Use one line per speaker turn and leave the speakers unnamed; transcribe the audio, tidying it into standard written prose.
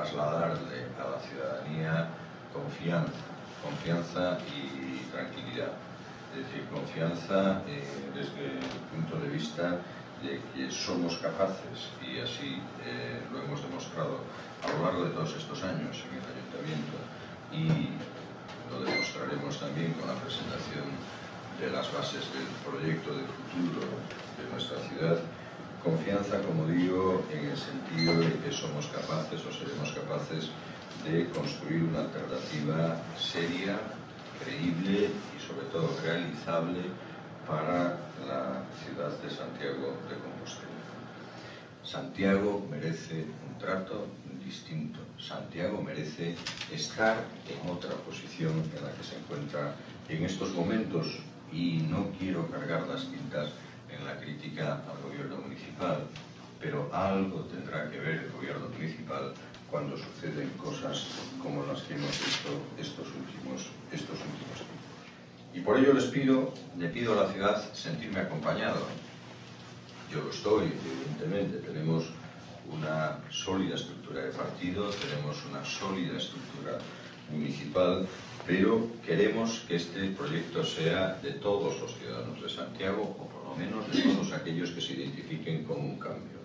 trasladarle a la ciudadanía confianza y tranquilidad. Es decir, confianza desde el punto de vista de que somos capaces, y así lo hemos demostrado a lo largo de todos estos años en el Ayuntamiento, y lo demostraremos también con la presentación de las bases del proyecto de futuro de nuestra ciudad. Confianza, como digo, en el sentido de que somos capaces o seremos capaces de construir una alternativa seria, creíble y sobre todo realizable para la ciudad de Santiago de Compostela. Santiago merece un trato distinto. Santiago merece estar en otra posición en la que se encuentra en estos momentos, y no quiero cargar las tintas en la crítica al gobierno municipal, pero algo tendrá que ver el gobierno municipal cuando suceden cosas como las que hemos visto estos últimos tiempos. Y por ello le pido a la ciudad sentirme acompañado. Yo lo estoy, evidentemente. Tenemos una sólida estructura de partido, tenemos una sólida estructura municipal, pero queremos que este proyecto sea de todos los ciudadanos de Santiago, o por lo menos de todos aquellos que se identifiquen con un cambio.